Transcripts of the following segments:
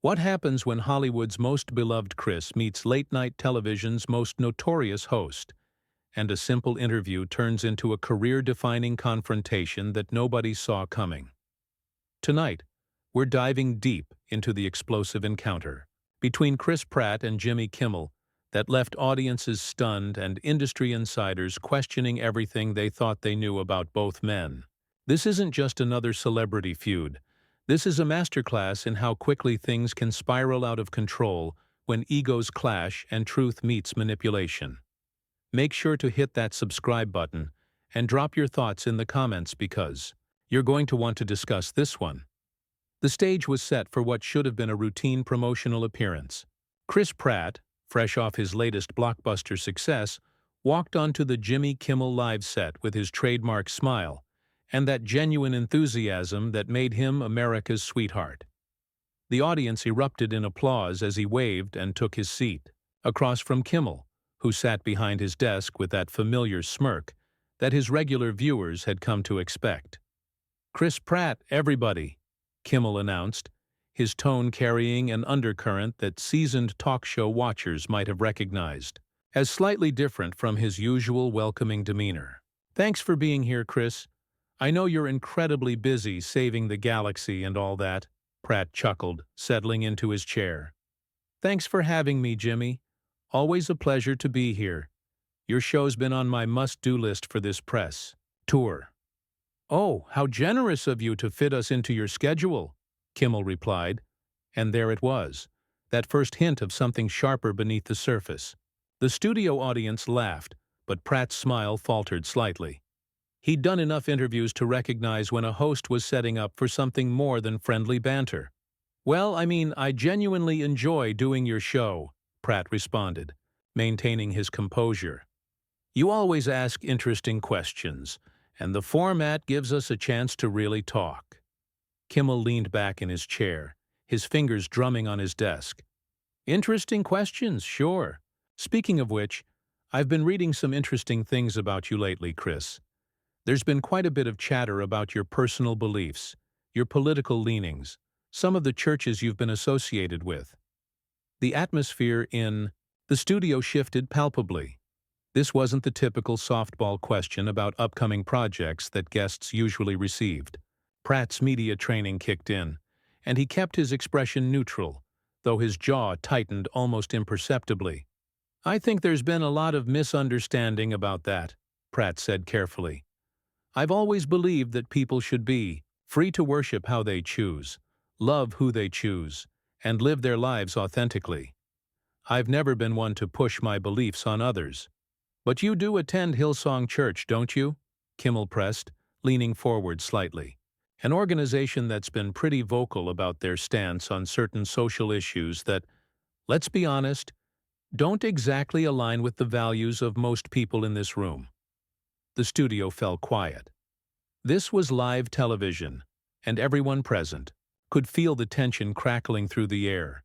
What happens when Hollywood's most beloved Chris meets late-night television's most notorious host, and a simple interview turns into a career-defining confrontation that nobody saw coming? Tonight, we're diving deep into the explosive encounter between Chris Pratt and Jimmy Kimmel that left audiences stunned and industry insiders questioning everything they thought they knew about both men. This isn't just another celebrity feud. This is a masterclass in how quickly things can spiral out of control when egos clash and truth meets manipulation. Make sure to hit that subscribe button and drop your thoughts in the comments because you're going to want to discuss this one. The stage was set for what should have been a routine promotional appearance. Chris Pratt, fresh off his latest blockbuster success, walked onto the Jimmy Kimmel Live set with his trademark smile and that genuine enthusiasm that made him America's sweetheart. The audience erupted in applause as he waved and took his seat, across from Kimmel, who sat behind his desk with that familiar smirk that his regular viewers had come to expect. "Chris Pratt, everybody," Kimmel announced, his tone carrying an undercurrent that seasoned talk show watchers might have recognized as slightly different from his usual welcoming demeanor. "Thanks for being here, Chris. I know you're incredibly busy saving the galaxy and all that," Pratt chuckled, settling into his chair. "Thanks for having me, Jimmy. Always a pleasure to be here. Your show's been on my must-do list for this press tour." "Oh, how generous of you to fit us into your schedule," Kimmel replied, and there it was, that first hint of something sharper beneath the surface. The studio audience laughed, but Pratt's smile faltered slightly. He'd done enough interviews to recognize when a host was setting up for something more than friendly banter. "Well, I genuinely enjoy doing your show," Pratt responded, maintaining his composure. "You always ask interesting questions, and the format gives us a chance to really talk." Kimmel leaned back in his chair, his fingers drumming on his desk. "Interesting questions, sure. Speaking of which, I've been reading some interesting things about you lately, Chris. There's been quite a bit of chatter about your personal beliefs, your political leanings, some of the churches you've been associated with." The atmosphere in the studio shifted palpably. This wasn't the typical softball question about upcoming projects that guests usually received. Pratt's media training kicked in, and he kept his expression neutral, though his jaw tightened almost imperceptibly. "I think there's been a lot of misunderstanding about that," Pratt said carefully. "I've always believed that people should be free to worship how they choose, love who they choose, and live their lives authentically. I've never been one to push my beliefs on others." "But you do attend Hillsong Church, don't you?" Kimmel pressed, leaning forward slightly. "An organization that's been pretty vocal about their stance on certain social issues that, let's be honest, don't exactly align with the values of most people in this room." The studio fell quiet. This was live television, and everyone present could feel the tension crackling through the air.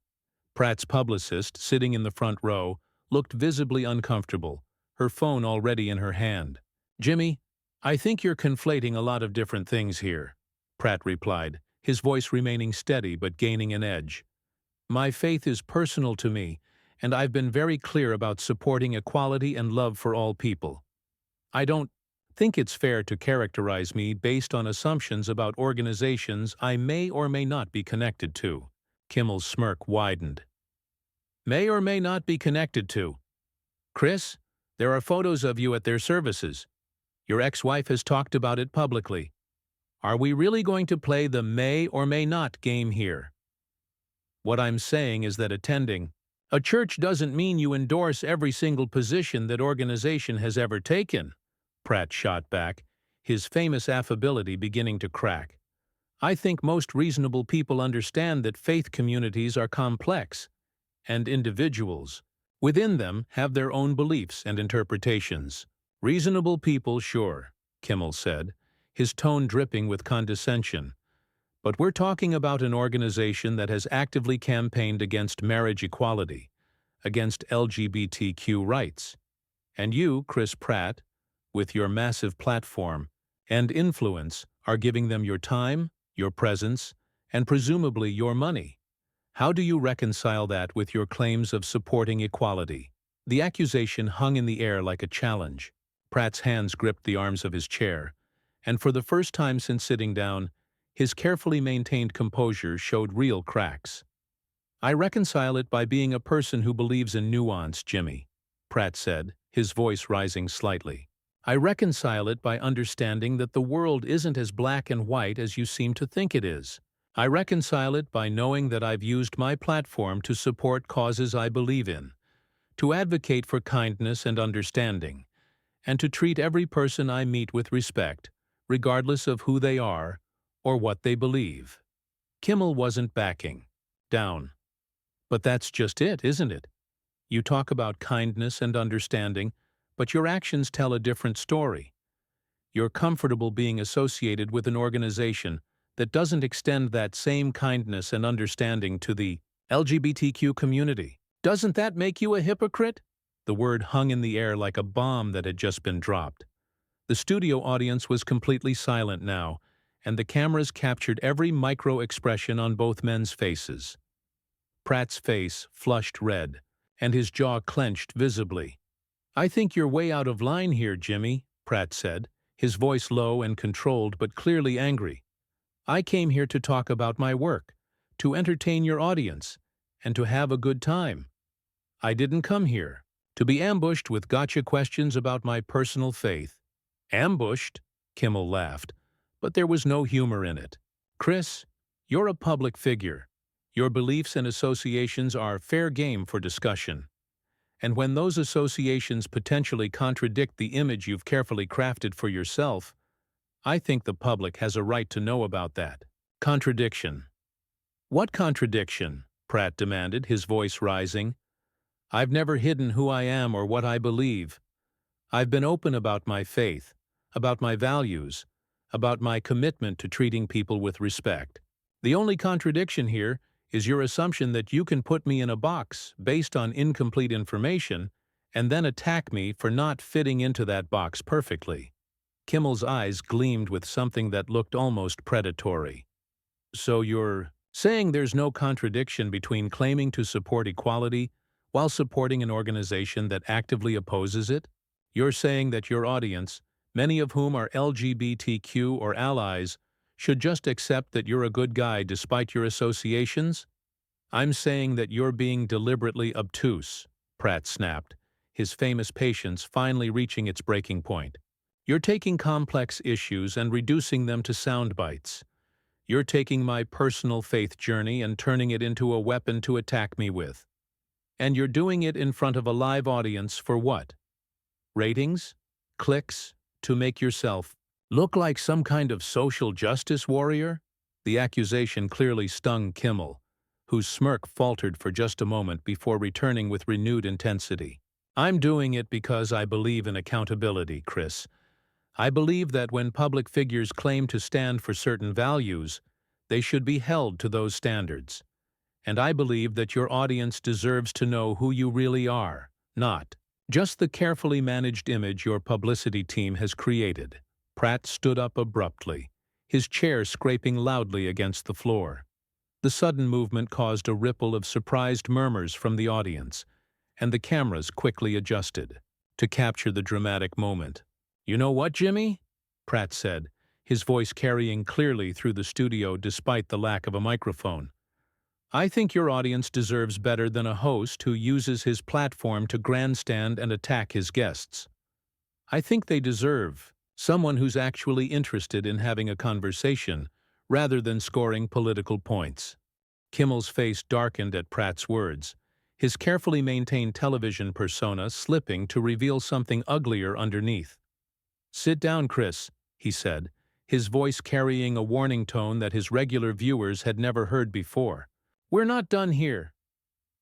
Pratt's publicist, sitting in the front row, looked visibly uncomfortable, her phone already in her hand. "Jimmy, I think you're conflating a lot of different things here," Pratt replied, his voice remaining steady but gaining an edge. "My faith is personal to me, and I've been very clear about supporting equality and love for all people. I don't think it's fair to characterize me based on assumptions about organizations I may or may not be connected to." Kimmel's smirk widened. "May or may not be connected to? Chris, there are photos of you at their services. Your ex-wife has talked about it publicly. Are we really going to play the may or may not game here? What I'm saying is that attending a church doesn't mean you endorse every single position that organization has ever taken," Pratt shot back, his famous affability beginning to crack. "I think most reasonable people understand that faith communities are complex, and individuals within them have their own beliefs and interpretations." "Reasonable people, sure," Kimmel said, his tone dripping with condescension. "But we're talking about an organization that has actively campaigned against marriage equality, against LGBTQ rights. And you, Chris Pratt, with your massive platform and influence, are giving them your time, your presence, and presumably your money. How do you reconcile that with your claims of supporting equality? The accusation hung in the air like a challenge. Pratt's hands gripped the arms of his chair, and for the first time since sitting down, his carefully maintained composure showed real cracks. I reconcile it by being a person who believes in nuance, Jimmy, Pratt said, his voice rising slightly. I reconcile it by understanding that the world isn't as black and white as you seem to think it is. I reconcile it by knowing that I've used my platform to support causes I believe in, to advocate for kindness and understanding, and to treat every person I meet with respect, regardless of who they are or what they believe. Kimmel wasn't backing down. But that's just it, isn't it? You talk about kindness and understanding, but your actions tell a different story. You're comfortable being associated with an organization that doesn't extend that same kindness and understanding to the LGBTQ community. Doesn't that make you a hypocrite? The word hung in the air like a bomb that had just been dropped. The studio audience was completely silent now, and the cameras captured every micro-expression on both men's faces. Pratt's face flushed red, and his jaw clenched visibly. I think you're way out of line here, Jimmy, Pratt said, his voice low and controlled but clearly angry. I came here to talk about my work, to entertain your audience, and to have a good time. I didn't come here to be ambushed with gotcha questions about my personal faith. Ambushed? Kimmel laughed, but there was no humor in it. Chris, you're a public figure. Your beliefs and associations are fair game for discussion. And when those associations potentially contradict the image you've carefully crafted for yourself, I think the public has a right to know about that. Contradiction. What contradiction? Pratt demanded, his voice rising. I've never hidden who I am or what I believe. I've been open about my faith, about my values, about my commitment to treating people with respect. The only contradiction here is your assumption that you can put me in a box based on incomplete information and then attack me for not fitting into that box perfectly. Kimmel's eyes gleamed with something that looked almost predatory. So you're saying there's no contradiction between claiming to support equality while supporting an organization that actively opposes it? You're saying that your audience, many of whom are LGBTQ or allies, should just accept that you're a good guy despite your associations? I'm saying that you're being deliberately obtuse, Pratt snapped, his famous patience finally reaching its breaking point. You're taking complex issues and reducing them to sound bites. You're taking my personal faith journey and turning it into a weapon to attack me with. And you're doing it in front of a live audience for what? Ratings? Clicks? To make yourself look like some kind of social justice warrior? The accusation clearly stung Kimmel, whose smirk faltered for just a moment before returning with renewed intensity. I'm doing it because I believe in accountability, Chris. I believe that when public figures claim to stand for certain values, they should be held to those standards. And I believe that your audience deserves to know who you really are, not just the carefully managed image your publicity team has created. Pratt stood up abruptly, his chair scraping loudly against the floor. The sudden movement caused a ripple of surprised murmurs from the audience, and the cameras quickly adjusted to capture the dramatic moment. You know what, Jimmy? Pratt said, his voice carrying clearly through the studio despite the lack of a microphone. I think your audience deserves better than a host who uses his platform to grandstand and attack his guests. I think they deserve someone who's actually interested in having a conversation rather than scoring political points. Kimmel's face darkened at Pratt's words, his carefully maintained television persona slipping to reveal something uglier underneath. Sit down, Chris, he said, his voice carrying a warning tone that his regular viewers had never heard before. We're not done here.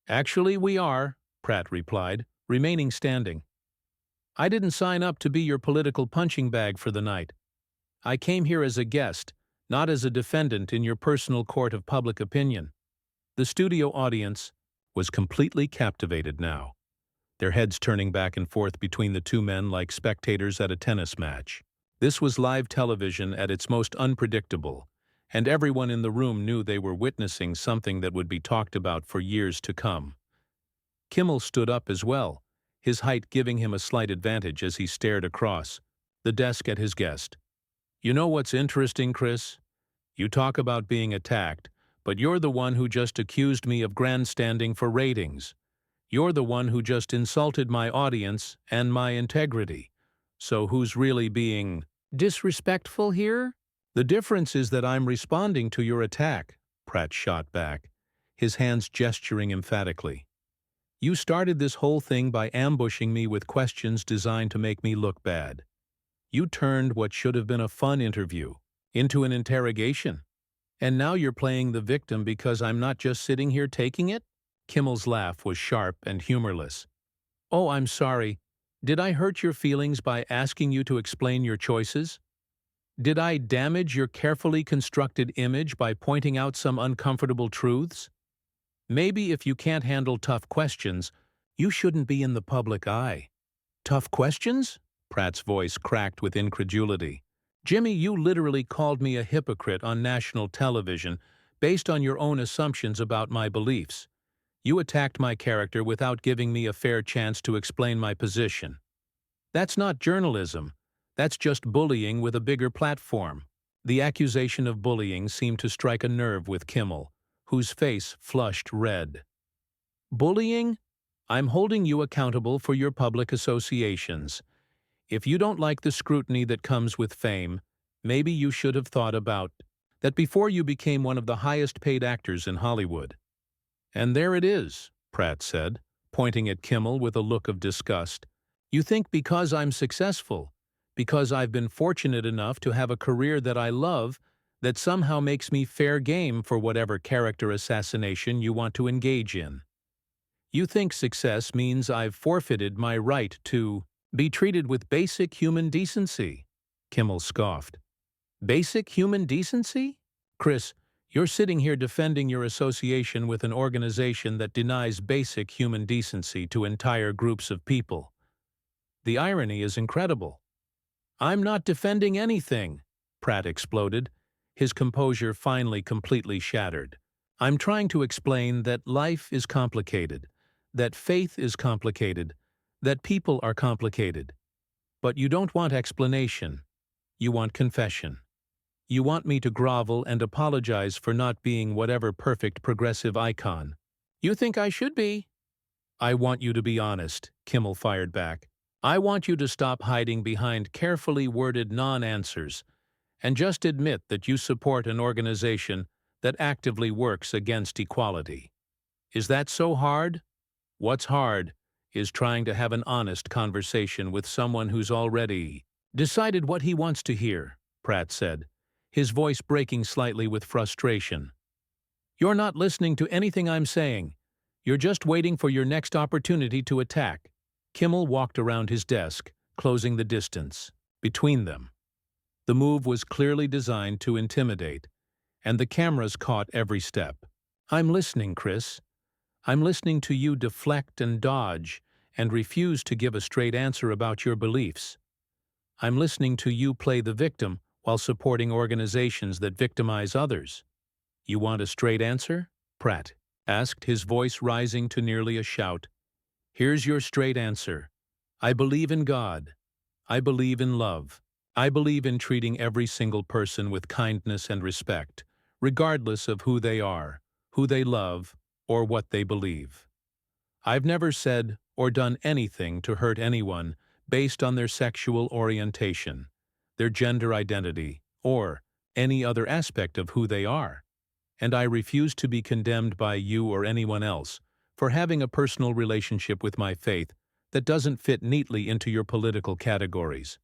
Actually, we are, Pratt replied, remaining standing. I didn't sign up to be your political punching bag for the night. I came here as a guest, not as a defendant in your personal court of public opinion. The studio audience was completely captivated now, their heads turning back and forth between the two men like spectators at a tennis match. This was live television at its most unpredictable, and everyone in the room knew they were witnessing something that would be talked about for years to come. Kimmel stood up as well, his height giving him a slight advantage as he stared across the desk at his guest. "You know what's interesting, Chris? You talk about being attacked, but you're the one who just accused me of grandstanding for ratings. You're the one who just insulted my audience and my integrity. So who's really being disrespectful here?" "The difference is that I'm responding to your attack," Pratt shot back, his hands gesturing emphatically. "You started this whole thing by ambushing me with questions designed to make me look bad. You turned what should have been a fun interview into an interrogation. And now you're playing the victim because I'm not just sitting here taking it?" Kimmel's laugh was sharp and humorless. "Oh, I'm sorry. Did I hurt your feelings by asking you to explain your choices? Did I damage your carefully constructed image by pointing out some uncomfortable truths? Maybe if you can't handle tough questions, you shouldn't be in the public eye." "Tough questions?" Pratt's voice cracked with incredulity. "Jimmy, you literally called me a hypocrite on national television based on your own assumptions about my beliefs. You attacked my character without giving me a fair chance to explain my position. That's not journalism. That's just bullying with a bigger platform." The accusation of bullying seemed to strike a nerve with Kimmel, whose face flushed red. "Bullying? I'm holding you accountable for your public associations. If you don't like the scrutiny that comes with fame, maybe you should have thought about that before you became one of the highest-paid actors in Hollywood." "And there it is," Pratt said, pointing at Kimmel with a look of disgust. "You think because I'm successful, because I've been fortunate enough to have a career that I love, that somehow makes me fair game for whatever character assassination you want to engage in. You think success means I've forfeited my right to be treated with basic human decency?" Kimmel scoffed. "Basic human decency? Chris, you're sitting here defending your association with an organization that denies basic human decency to entire groups of people. The irony is incredible." "I'm not defending anything," Pratt exploded, his composure finally completely shattered. "I'm trying to explain that life is complicated, that faith is complicated, that people are complicated. But you don't want explanation. You want confession. You want me to grovel and apologize for not being whatever perfect progressive icon you think I should be." "I want you to be honest," Kimmel fired back. "I want you to stop hiding behind carefully worded non-answers and just admit that you support an organization that actively works against equality. Is that so hard? What's hard is trying to have an honest conversation with someone who's already decided what he wants to hear," Pratt said, his voice breaking slightly with frustration. "You're not listening to anything I'm saying. You're just waiting for your next opportunity to attack." Kimmel walked around his desk, closing the distance between them. The move was clearly designed to intimidate, and the cameras caught every step. "I'm listening, Chris. I'm listening to you deflect and dodge and refuse to give a straight answer about your beliefs. I'm listening to you play the victim while supporting organizations that victimize others. You want a straight answer?" Pratt asked, his voice rising to nearly a shout. "Here's your straight answer. I believe in God. I believe in love. I believe in treating every single person with kindness and respect, regardless of who they are, who they love, or what they believe. I've never said or done anything to hurt anyone based on their sexual orientation, their gender identity, or any other aspect of who they are. And I refuse to be condemned by you or anyone else for having a personal relationship with my faith that doesn't fit neatly into your political categories."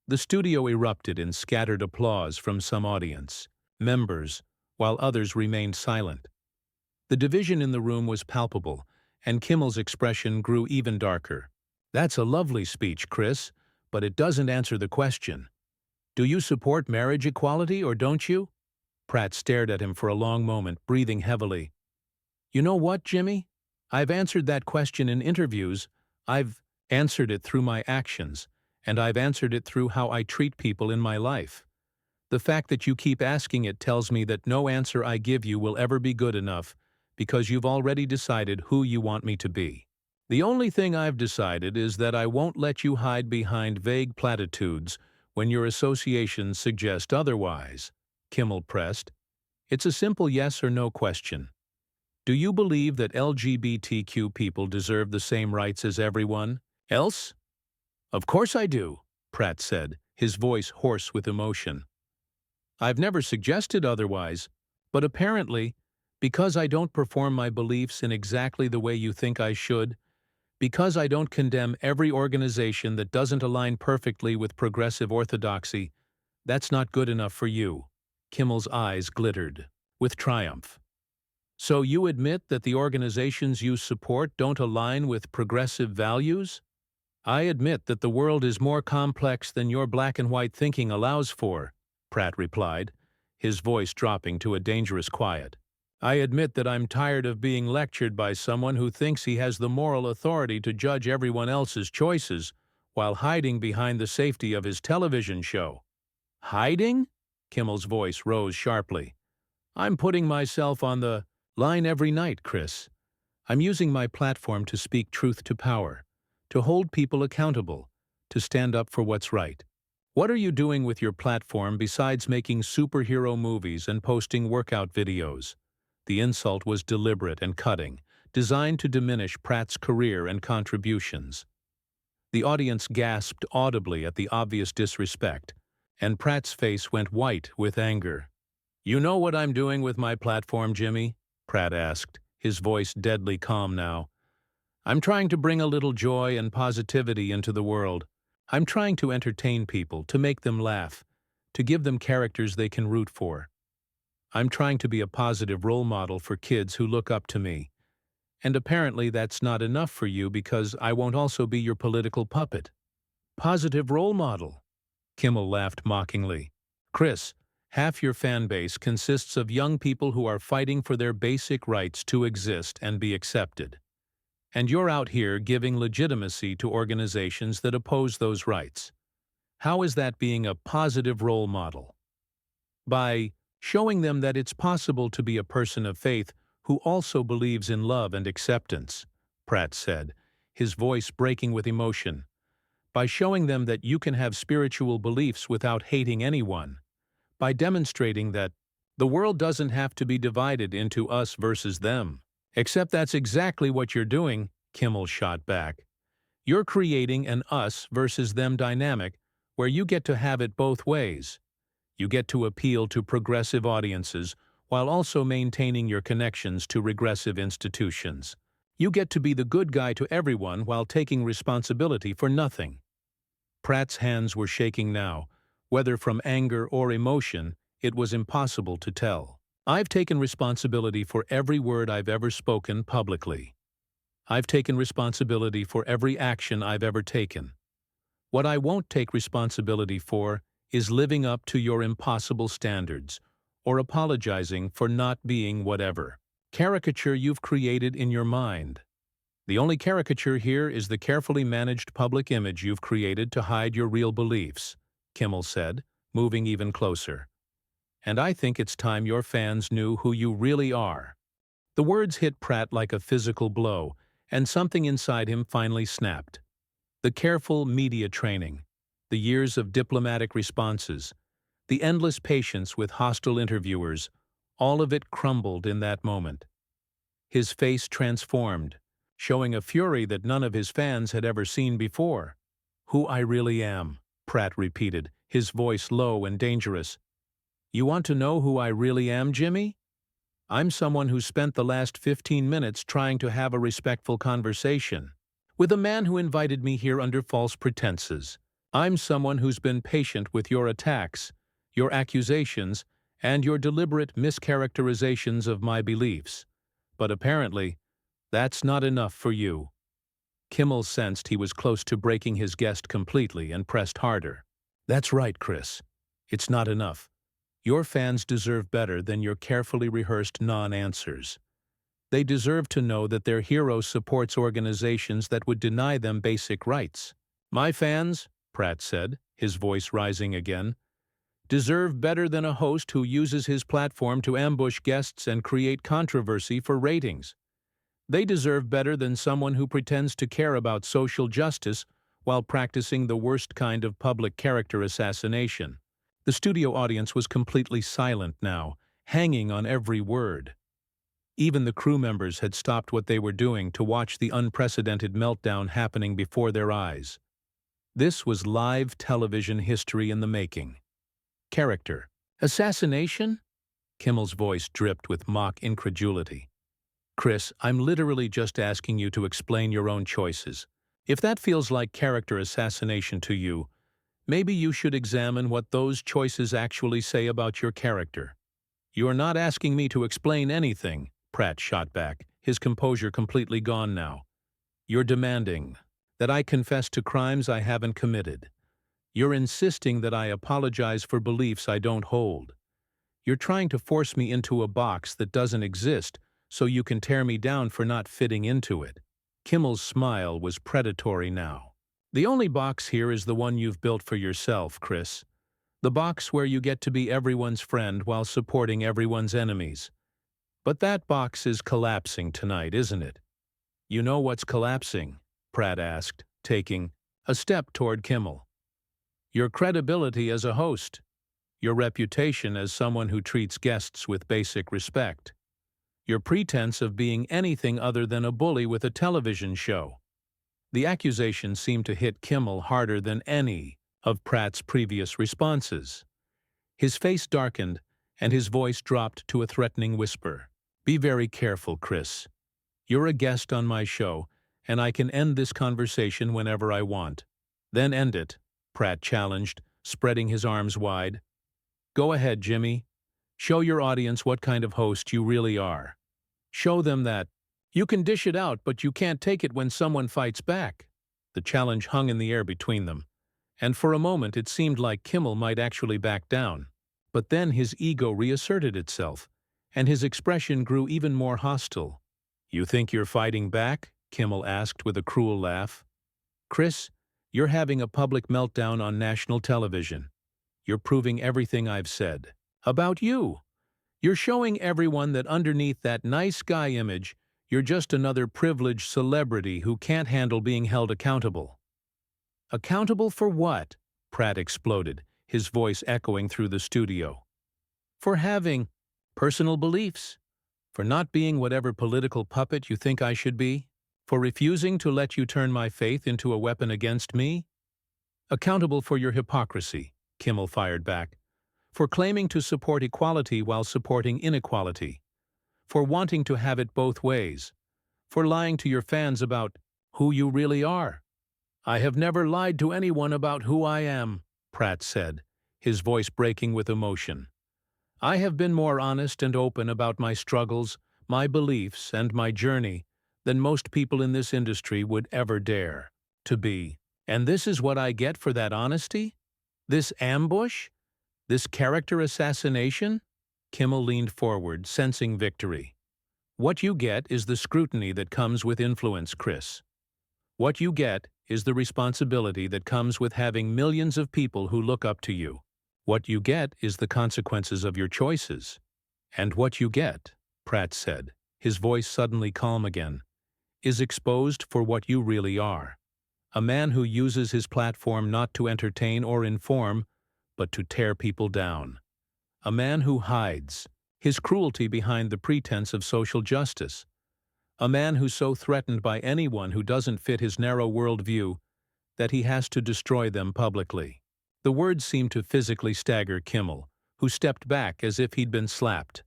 The studio erupted in scattered applause from some audience members, while others remained silent. The division in the room was palpable, and Kimmel's expression grew even darker. "That's a lovely speech, Chris, but it doesn't answer the question. Do you support marriage equality or don't you?" Pratt stared at him for a long moment, breathing heavily. "You know what, Jimmy? I've answered that question in interviews. I've answered it through my actions, and I've answered it through how I treat people in my life. The fact that you keep asking it tells me that no answer I give you will ever be good enough because you've already decided who you want me to be. The only thing I've decided is that I won't let you hide behind vague platitudes when your associations suggest otherwise, Kimmel pressed. It's a simple yes or no question. Do you believe that LGBTQ people deserve the same rights as everyone else? Of course I do, Pratt said, his voice hoarse with emotion. I've never suggested otherwise, but apparently, because I don't perform my beliefs in exactly the way you think I should, because I don't condemn every organization that doesn't align perfectly with progressive orthodoxy, that's not good enough for you. Kimmel's eyes glittered with triumph. So you admit that the organizations you support don't align with progressive values? I admit that the world is more complex than your black and white thinking allows for, Pratt replied, his voice dropping to a dangerous quiet. I admit that I'm tired of being lectured by someone who thinks he has the moral authority to judge everyone else's choices while hiding behind the safety of his television show. Hiding? Kimmel's voice rose sharply. I'm putting myself on the line every night, Chris. I'm using my platform to speak truth to power, to hold people accountable, to stand up for what's right. What are you doing with your platform besides making superhero movies and posting workout videos? The insult was deliberate and cutting, designed to diminish Pratt's career and contributions. The audience gasped audibly at the obvious disrespect, and Pratt's face went white with anger. You know what I'm doing with my platform, Jimmy? Pratt asked, his voice deadly calm now. I'm trying to bring a little joy and positivity into the world. I'm trying to entertain people, to make them laugh, to give them characters they can root for. I'm trying to be a positive role model for kids who look up to me. And apparently that's not enough for you because I won't also be your political puppet. Positive role model? Kimmel laughed mockingly. Chris, half your fan base consists of young people who are fighting for their basic rights to exist and be accepted. And you're out here giving legitimacy to organizations that oppose those rights. How is that being a positive role model? By showing them that it's possible to be a person of faith who also believes in love and acceptance, Pratt said, his voice breaking with emotion. By showing them that you can have spiritual beliefs without hating anyone. By demonstrating that the world doesn't have to be divided into us versus them. Except that's exactly what you're doing, Kimmel shot back. You're creating an us versus them dynamic where you get to have it both ways. You get to appeal to progressive audiences while also maintaining your connections to regressive institutions. You get to be the good guy to everyone while taking responsibility for nothing. Pratt's hands were shaking now. Whether from anger or emotion, it was impossible to tell. I've taken responsibility for every word I've ever spoken publicly. I've taken responsibility for every action I've ever taken. What I won't take responsibility for is living up to your impossible standards, or apologizing for not being whatever caricature you've created in your mind. The only caricature here is the carefully managed public image you've created to hide your real beliefs, Kimmel said, moving even closer. And I think it's time your fans knew who you really are. The words hit Pratt like a physical blow, and something inside him finally snapped. The careful media training, the years of diplomatic responses, the endless patience with hostile interviewers, all of it crumbled in that moment. His face transformed, showing a fury that none of his fans had ever seen before. Who I really am, Pratt repeated, his voice low and dangerous. You want to know who I really am, Jimmy? I'm someone who spent the last 15 minutes trying to have a respectful conversation with a man who invited me here under false pretenses. I'm someone who's been patient with your attacks, your accusations, and your deliberate mischaracterizations of my beliefs. But apparently, that's not enough for you. Kimmel sensed he was close to breaking his guest completely and pressed harder. That's right, Chris. It's not enough. Your fans deserve better than your carefully rehearsed non-answers. They deserve to know that their hero supports organizations that would deny them basic rights. My fans, Pratt said, his voice rising again, deserve better than a host who uses his platform to ambush guests and create controversy for ratings. They deserve better than someone who pretends to care about social justice while practicing the worst kind of public character assassination. The studio audience was completely silent now, hanging on every word. Even the crew members had stopped what they were doing to watch the unprecedented meltdown happening before their eyes. This was live television history in the making. Character assassination? Kimmel's voice dripped with mock incredulity. Chris, I'm literally just asking you to explain your own choices. If that feels like character assassination to you, maybe you should examine what those choices actually say about your character. You're not asking me to explain anything, Pratt shot back, his composure completely gone now. You're demanding that I confess to crimes I haven't committed. You're insisting that I apologize for beliefs I don't hold. You're trying to force me into a box that doesn't exist so you can tear me down for not fitting into it. Kimmel's smile was predatory now. The only box here is the one you've built for yourself, Chris. The box where you get to be everyone's friend while supporting everyone's enemies. But that box is collapsing tonight, isn't it? You know what's collapsing? Pratt asked, taking a step toward Kimmel. Your credibility as a host. Your reputation as someone who treats guests with basic respect. Your pretense of being anything other than a bully with a television show. The accusation seemed to hit Kimmel harder than any of Pratt's previous responses. His face darkened, and his voice dropped to a threatening whisper. Be very careful, Chris. You're a guest on my show, and I can end this conversation whenever I want. Then end it, Pratt challenged, spreading his arms wide. Go ahead, Jimmy. Show your audience what kind of host you really are. Show them that you can dish it out, but you can't take it when someone fights back. The challenge hung in the air between them, and for a moment it seemed like Kimmel might actually back down. But then his ego reasserted itself, and his expression grew even more hostile. You think you're fighting back? Kimmel asked with a cruel laugh. Chris, you're having a public meltdown on national television. You're proving everything I've said about you. You're showing everyone that underneath that nice guy image, you're just another privileged celebrity who can't handle being held accountable. Accountable for what? Pratt exploded, his voice echoing through the studio. For having personal beliefs. For not being whatever political puppet you think I should be. For refusing to let you turn my faith into a weapon against me. Accountable for your hypocrisy, Kimmel fired back. For claiming to support equality while supporting inequality. For wanting to have it both ways. For lying to your fans about who you really are. I have never lied to anyone about who I am, Pratt said, his voice breaking with emotion. I have been more honest and open about my struggles, my beliefs, and my journey than most people in this industry would ever dare to be. And this is what I get for that honesty? This ambush? This character assassination? Kimmel leaned forward, sensing victory. What you get is the scrutiny that comes with influence, Chris. What you get is the responsibility that comes with having millions of people who look up to you. What you get is the consequences of your choices. And what you get, Pratt said, his voice suddenly calm again, is exposed for what you really are. A man who uses his platform not to entertain or inform, but to tear people down. A man who hides his cruelty behind the pretense of social justice. A man who's so threatened by anyone who doesn't fit his narrow worldview that he has to destroy them publicly. The words seemed to physically stagger Kimmel, who stepped back as if he'd been slapped.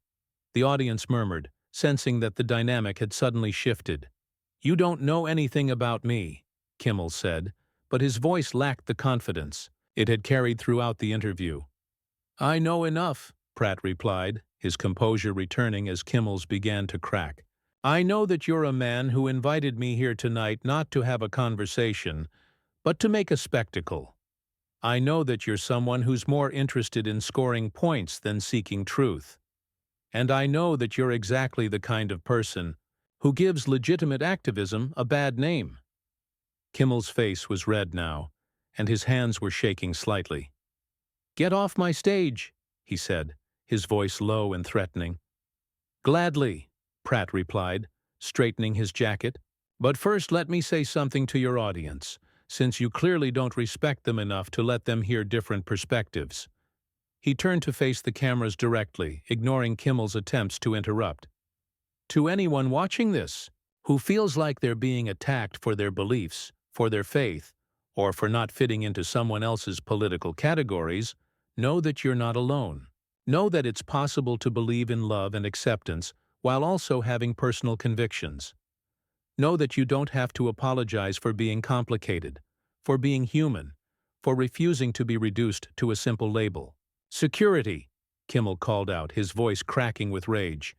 The audience murmured, sensing that the dynamic had suddenly shifted. You don't know anything about me, Kimmel said, but his voice lacked the confidence it had carried throughout the interview. I know enough, Pratt replied, his composure returning as Kimmel's began to crack. I know that you're a man who invited me here tonight not to have a conversation, but to make a spectacle. I know that you're someone who's more interested in scoring points than seeking truth. And I know that you're exactly the kind of person who gives legitimate activism a bad name. Kimmel's face was red now, and his hands were shaking slightly. "Get off my stage," he said, his voice low and threatening. "Gladly," Pratt replied, straightening his jacket. "But first let me say something to your audience, since you clearly don't respect them enough to let them hear different perspectives." He turned to face the cameras directly, ignoring Kimmel's attempts to interrupt. "To anyone watching this, who feels like they're being attacked for their beliefs, for their faith, or for not fitting into someone else's political categories, know that you're not alone. Know that it's possible to believe in love and acceptance while also having personal convictions. Know that you don't have to apologize for being complicated, for being human, for refusing to be reduced to a simple label." "Security," Kimmel called out, his voice cracking with rage.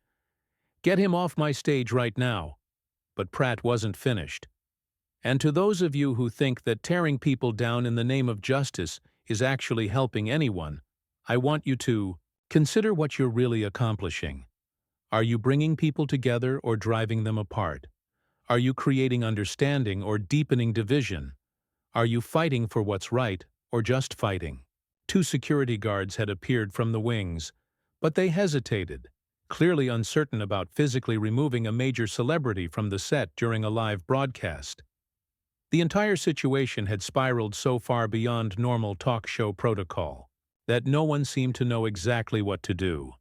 "Get him off my stage right now." But Pratt wasn't finished. "And to those of you who think that tearing people down in the name of justice is actually helping anyone, I want you to consider what you're really accomplishing. Are you bringing people together or driving them apart? Are you creating understanding or deepening division? Are you fighting for what's right or just fighting?" Two security guards had appeared from the wings, but they hesitated, clearly uncertain about physically removing a major celebrity from the set during a live broadcast. The entire situation had spiraled so far beyond normal talk show protocol that no one seemed to know exactly what to do.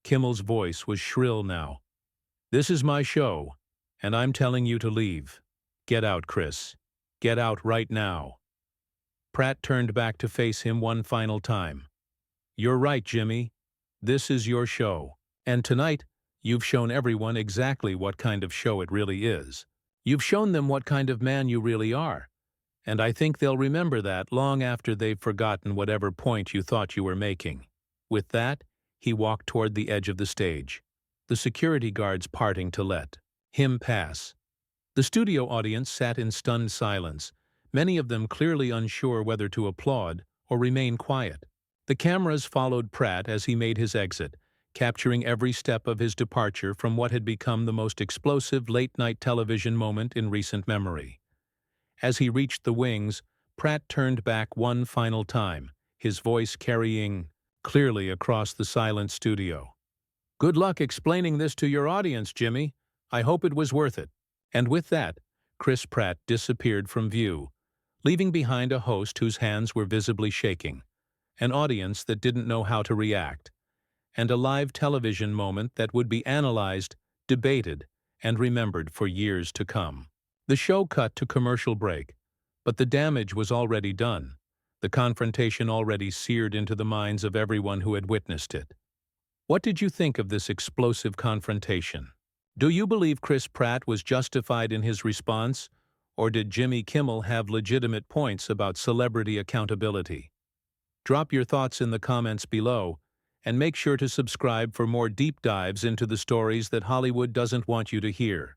Kimmel's voice was shrill now. "This is my show, and I'm telling you to leave. Get out, Chris. Get out right now." Pratt turned back to face him one final time. "You're right, Jimmy. This is your show. And tonight, you've shown everyone exactly what kind of show it really is. You've shown them what kind of man you really are. And I think they'll remember that long after they've forgotten whatever point you thought you were making." With that, he walked toward the edge of the stage, the security guards parting to let him pass. The studio audience sat in stunned silence, many of them clearly unsure whether to applaud or remain quiet. The cameras followed Pratt as he made his exit, capturing every step of his departure from what had become the most explosive late-night television moment in recent memory. As he reached the wings, Pratt turned back one final time, his voice carrying clearly across the silent studio. "Good luck explaining this to your audience, Jimmy. I hope it was worth it." And with that, Chris Pratt disappeared from view, leaving behind a host whose hands were visibly shaking, an audience that didn't know how to react, and a live television moment that would be analyzed, debated, and remembered for years to come. The show cut to commercial break, but the damage was already done, the confrontation already seared into the minds of everyone who had witnessed it. What did you think of this explosive confrontation? Do you believe Chris Pratt was justified in his response, or did Jimmy Kimmel have legitimate points about celebrity accountability? Drop your thoughts in the comments below, and make sure to subscribe for more deep dives into the stories that Hollywood doesn't want you to hear.